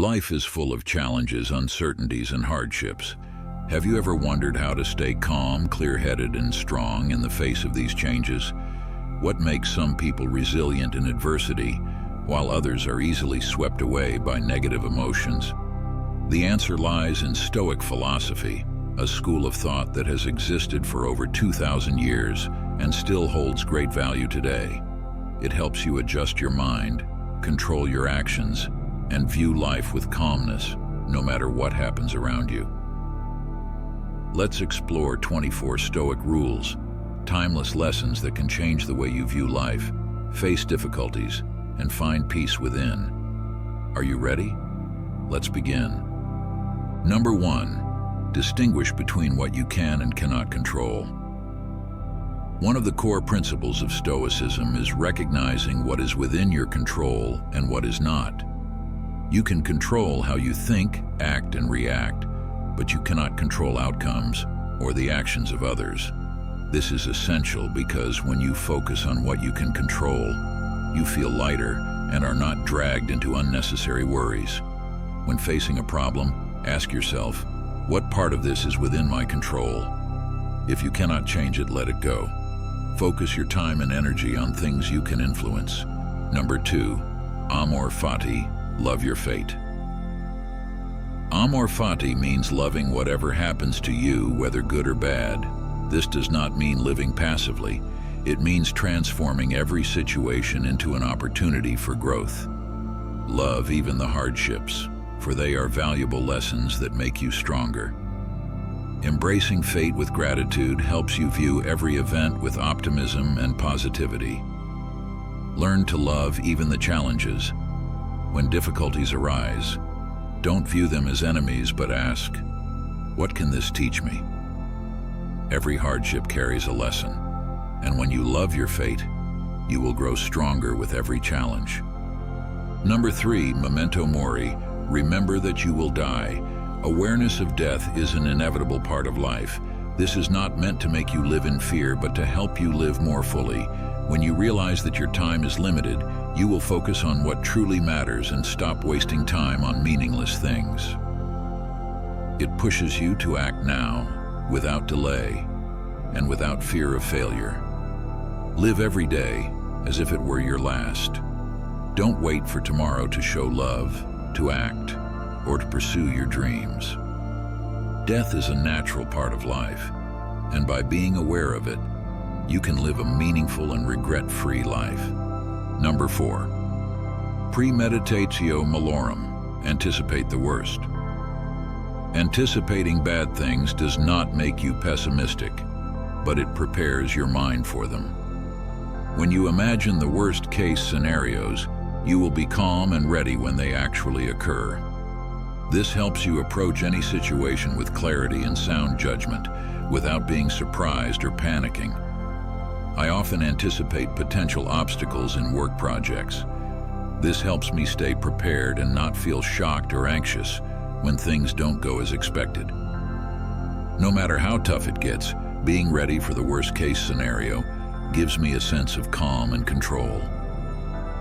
Life is full of challenges, uncertainties, and hardships. Have you ever wondered how to stay calm, clear-headed, and strong in the face of these changes? What makes some people resilient in adversity, while others are easily swept away by negative emotions? The answer lies in Stoic philosophy, a school of thought that has existed for over 2,000 years and still holds great value today. It helps you adjust your mind, control your actions, and view life with calmness, no matter what happens around you. Let's explore 24 Stoic rules, timeless lessons that can change the way you view life, face difficulties, and find peace within. Are you ready? Let's begin. Number 1, distinguish between what you can and cannot control. One of the core principles of Stoicism is recognizing what is within your control and what is not. You can control how you think, act, and react, but you cannot control outcomes or the actions of others. This is essential because when you focus on what you can control, you feel lighter and are not dragged into unnecessary worries. When facing a problem, ask yourself, what part of this is within my control? If you cannot change it, let it go. Focus your time and energy on things you can influence. Number 2, amor fati, love your fate. Amor fati means loving whatever happens to you, whether good or bad. This does not mean living passively. It means transforming every situation into an opportunity for growth. Love even the hardships, for they are valuable lessons that make you stronger. Embracing fate with gratitude helps you view every event with optimism and positivity. Learn to love even the challenges. When difficulties arise, don't view them as enemies, but ask, what can this teach me? Every hardship carries a lesson, and when you love your fate, you will grow stronger with every challenge. Number 3, memento mori, remember that you will die. Awareness of death is an inevitable part of life. This is not meant to make you live in fear, but to help you live more fully. When you realize that your time is limited, you will focus on what truly matters and stop wasting time on meaningless things. It pushes you to act now, without delay, and without fear of failure. Live every day as if it were your last. Don't wait for tomorrow to show love, to act, or to pursue your dreams. Death is a natural part of life, and by being aware of it, you can live a meaningful and regret-free life. Number 4, premeditatio malorum, anticipate the worst. Anticipating bad things does not make you pessimistic, but it prepares your mind for them. When you imagine the worst-case scenarios, you will be calm and ready when they actually occur. This helps you approach any situation with clarity and sound judgment, without being surprised or panicking. I often anticipate potential obstacles in work projects. This helps me stay prepared and not feel shocked or anxious when things don't go as expected. No matter how tough it gets, being ready for the worst-case scenario gives me a sense of calm and control.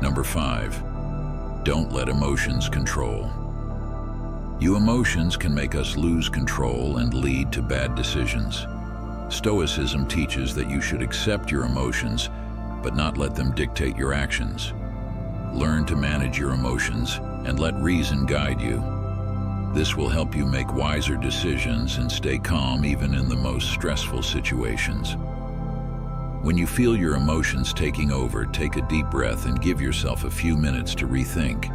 Number 5, don't let emotions control. Your emotions can make us lose control and lead to bad decisions. Stoicism teaches that you should accept your emotions, but not let them dictate your actions. Learn to manage your emotions and let reason guide you. This will help you make wiser decisions and stay calm even in the most stressful situations. When you feel your emotions taking over, take a deep breath and give yourself a few minutes to rethink.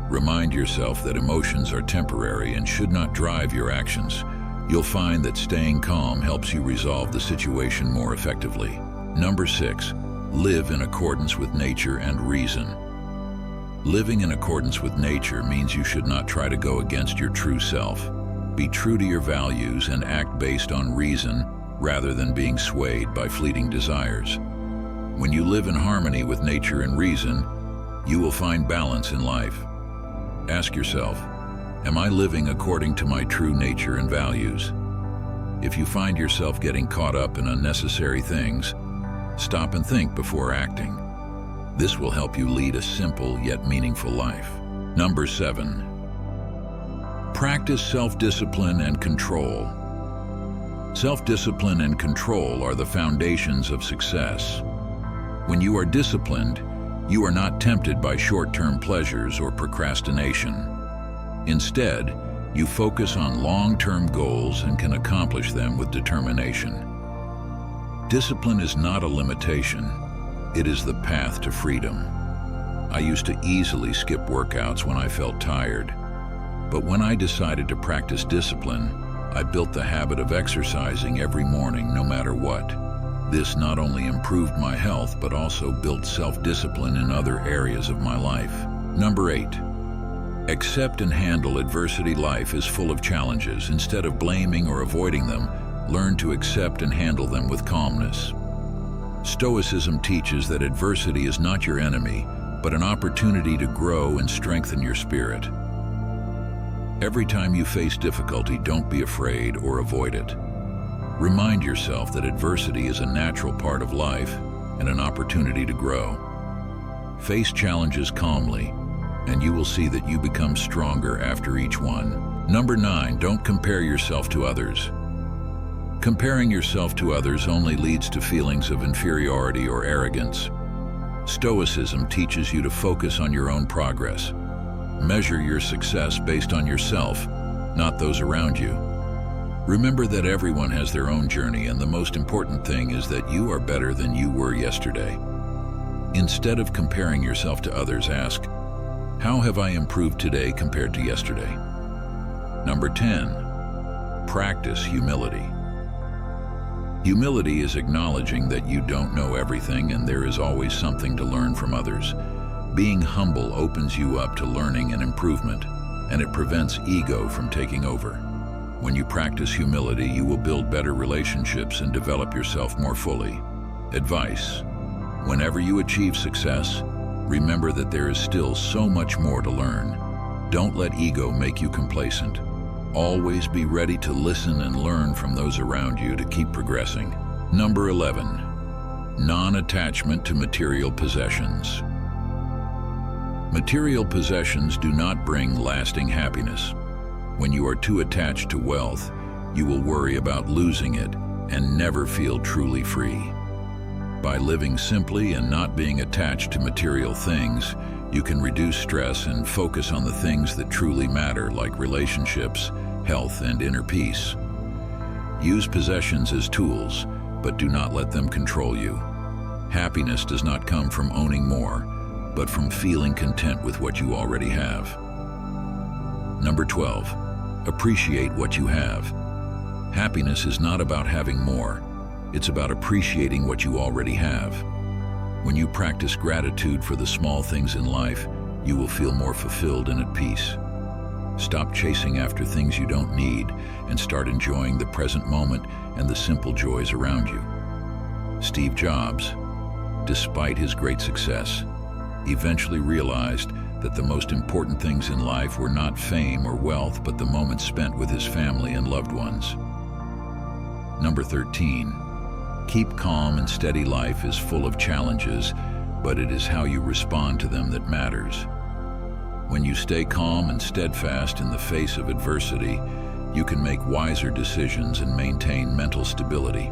Remind yourself that emotions are temporary and should not drive your actions. You'll find that staying calm helps you resolve the situation more effectively. Number 6, live in accordance with nature and reason. Living in accordance with nature means you should not try to go against your true self. Be true to your values and act based on reason rather than being swayed by fleeting desires. When you live in harmony with nature and reason, you will find balance in life. Ask yourself, am I living according to my true nature and values? If you find yourself getting caught up in unnecessary things, stop and think before acting. This will help you lead a simple yet meaningful life. Number 7, Practice self-discipline and control. Self-discipline and control are the foundations of success. When you are disciplined, you are not tempted by short-term pleasures or procrastination. Instead, you focus on long-term goals and can accomplish them with determination. Discipline is not a limitation. It is the path to freedom. I used to easily skip workouts when I felt tired. But when I decided to practice discipline, I built the habit of exercising every morning no matter what. This not only improved my health, but also built self-discipline in other areas of my life. Number 8. Accept and handle adversity. Life is full of challenges. Instead of blaming or avoiding them, learn to accept and handle them with calmness. Stoicism teaches that adversity is not your enemy, but an opportunity to grow and strengthen your spirit. Every time you face difficulty, don't be afraid or avoid it. Remind yourself that adversity is a natural part of life and an opportunity to grow. Face challenges calmly, and you will see that you become stronger after each one. Number 9, don't compare yourself to others. Comparing yourself to others only leads to feelings of inferiority or arrogance. Stoicism teaches you to focus on your own progress. Measure your success based on yourself, not those around you. Remember that everyone has their own journey, and the most important thing is that you are better than you were yesterday. Instead of comparing yourself to others, ask, how have I improved today compared to yesterday? Number 10, practice humility. Humility is acknowledging that you don't know everything and there is always something to learn from others. Being humble opens you up to learning and improvement, and it prevents ego from taking over. When you practice humility, you will build better relationships and develop yourself more fully. Advice: whenever you achieve success, remember that there is still so much more to learn. Don't let ego make you complacent. Always be ready to listen and learn from those around you to keep progressing. Number 11, non-attachment to material possessions. Material possessions do not bring lasting happiness. When you are too attached to wealth, you will worry about losing it and never feel truly free. By living simply and not being attached to material things, you can reduce stress and focus on the things that truly matter, like relationships, health, and inner peace. Use possessions as tools, but do not let them control you. Happiness does not come from owning more, but from feeling content with what you already have. Number 12, appreciate what you have. Happiness is not about having more. It's about appreciating what you already have. When you practice gratitude for the small things in life, you will feel more fulfilled and at peace. Stop chasing after things you don't need and start enjoying the present moment and the simple joys around you. Steve Jobs, despite his great success, eventually realized that the most important things in life were not fame or wealth, but the moments spent with his family and loved ones. Number 13, keep calm and steady. Life is full of challenges, but it is how you respond to them that matters. When you stay calm and steadfast in the face of adversity, you can make wiser decisions and maintain mental stability.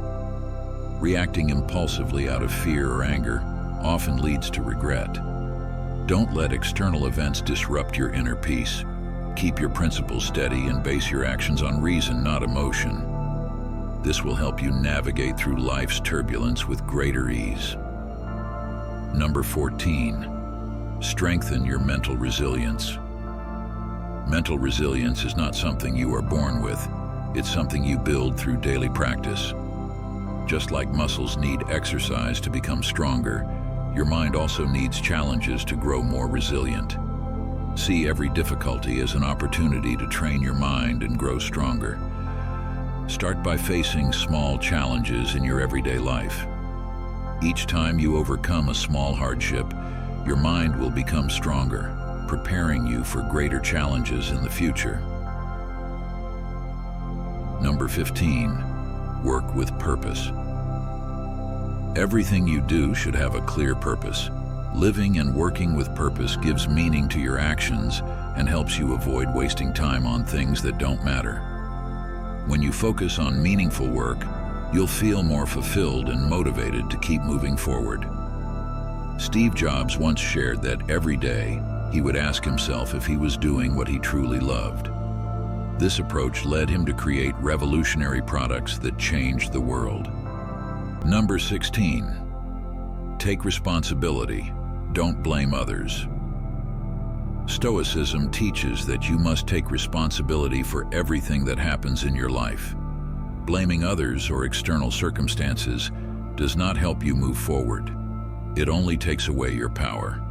Reacting impulsively out of fear or anger often leads to regret. Don't let external events disrupt your inner peace. Keep your principles steady and base your actions on reason, not emotion. This will help you navigate through life's turbulence with greater ease. Number 14, strengthen your mental resilience. Mental resilience is not something you are born with. It's something you build through daily practice. Just like muscles need exercise to become stronger, your mind also needs challenges to grow more resilient. See every difficulty as an opportunity to train your mind and grow stronger. Start by facing small challenges in your everyday life. Each time you overcome a small hardship, your mind will become stronger, preparing you for greater challenges in the future. Number 15, work with purpose. Everything you do should have a clear purpose. Living and working with purpose gives meaning to your actions and helps you avoid wasting time on things that don't matter. When you focus on meaningful work, you'll feel more fulfilled and motivated to keep moving forward. Steve Jobs once shared that every day he would ask himself if he was doing what he truly loved. This approach led him to create revolutionary products that changed the world. Number 16. Take responsibility. Don't blame others. Stoicism teaches that you must take responsibility for everything that happens in your life. Blaming others or external circumstances does not help you move forward. It only takes away your power.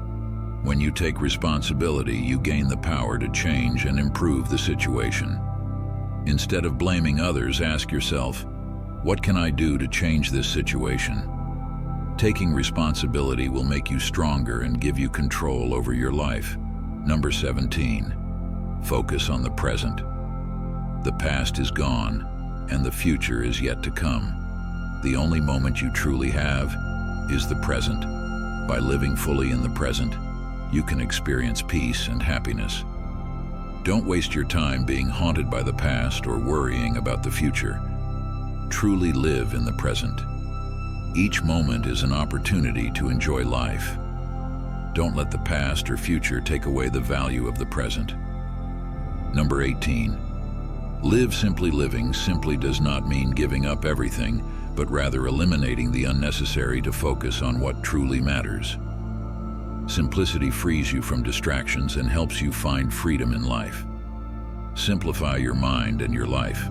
When you take responsibility, you gain the power to change and improve the situation. Instead of blaming others, ask yourself, what can I do to change this situation? Taking responsibility will make you stronger and give you control over your life. Number 17. Focus on the present. The past is gone, and the future is yet to come. The only moment you truly have is the present. By living fully in the present, you can experience peace and happiness. Don't waste your time being haunted by the past or worrying about the future. Truly live in the present. Each moment is an opportunity to enjoy life. Don't let the past or future take away the value of the present. Number 18. Live simply. Living simply does not mean giving up everything, but rather eliminating the unnecessary to focus on what truly matters. Simplicity frees you from distractions and helps you find freedom in life. Simplify your mind and your life.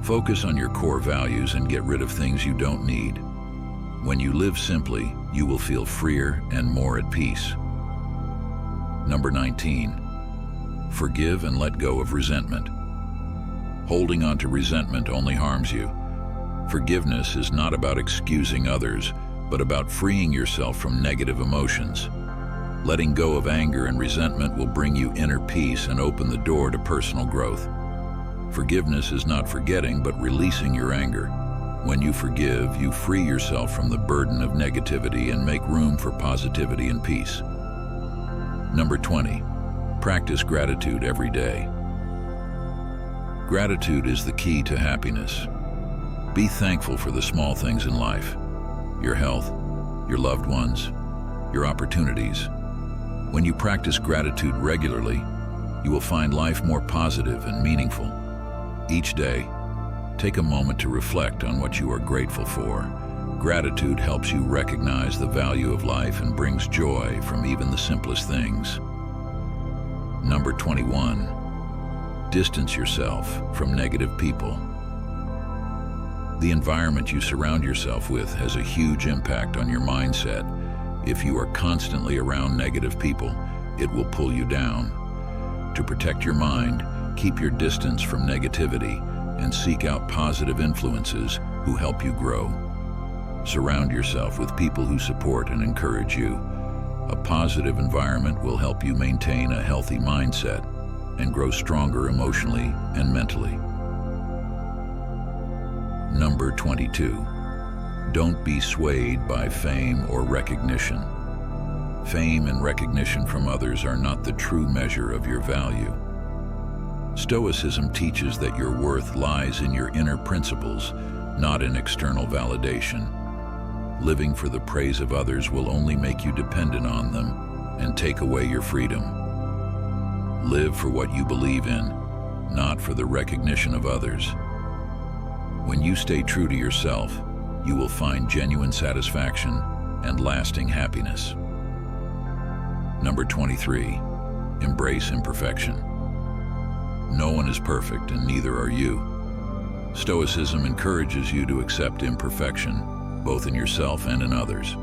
Focus on your core values and get rid of things you don't need. When you live simply, you will feel freer and more at peace. Number 19. Forgive and let go of resentment. Holding on to resentment only harms you. Forgiveness is not about excusing others, but about freeing yourself from negative emotions. Letting go of anger and resentment will bring you inner peace and open the door to personal growth. Forgiveness is not forgetting, but releasing your anger. When you forgive, you free yourself from the burden of negativity and make room for positivity and peace. Number 20. Practice gratitude every day. Gratitude is the key to happiness. Be thankful for the small things in life. Your health, your loved ones, your opportunities. When you practice gratitude regularly, you will find life more positive and meaningful. Each day, take a moment to reflect on what you are grateful for. Gratitude helps you recognize the value of life and brings joy from even the simplest things. Number 21. Distance yourself from negative people. The environment you surround yourself with has a huge impact on your mindset. If you are constantly around negative people, it will pull you down. To protect your mind, keep your distance from negativity and seek out positive influences who help you grow. Surround yourself with people who support and encourage you. A positive environment will help you maintain a healthy mindset and grow stronger emotionally and mentally. Number 22. Don't be swayed by fame or recognition. Fame and recognition from others are not the true measure of your value. Stoicism teaches that your worth lies in your inner principles, not in external validation. Living for the praise of others will only make you dependent on them and take away your freedom. Live for what you believe in, not for the recognition of others. When you stay true to yourself, you will find genuine satisfaction and lasting happiness. Number 23. Embrace imperfection. No one is perfect, and neither are you. Stoicism encourages you to accept imperfection, both in yourself and in others.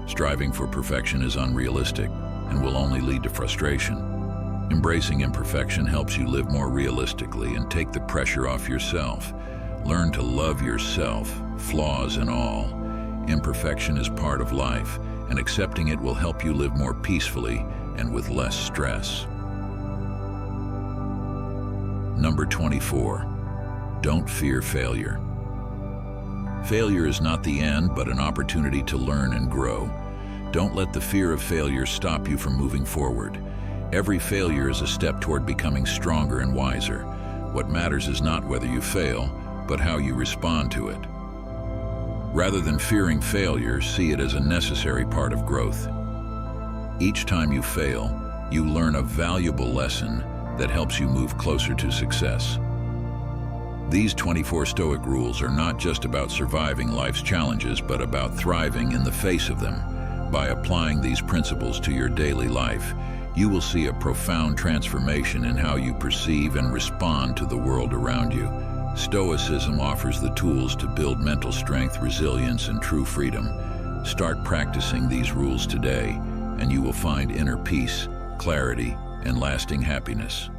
Striving for perfection is unrealistic and will only lead to frustration. Embracing imperfection helps you live more realistically and take the pressure off yourself. Learn to love yourself, flaws and all. Imperfection is part of life, and accepting it will help you live more peacefully and with less stress. Number 24. Don't fear failure. Failure is not the end, but an opportunity to learn and grow. Don't let the fear of failure stop you from moving forward. Every failure is a step toward becoming stronger and wiser. What matters is not whether you fail, but how you respond to it. Rather than fearing failure, see it as a necessary part of growth. Each time you fail, you learn a valuable lesson that helps you move closer to success. These 24 Stoic rules are not just about surviving life's challenges, but about thriving in the face of them. By applying these principles to your daily life, you will see a profound transformation in how you perceive and respond to the world around you. Stoicism offers the tools to build mental strength, resilience, and true freedom. Start practicing these rules today, and you will find inner peace, clarity, and lasting happiness.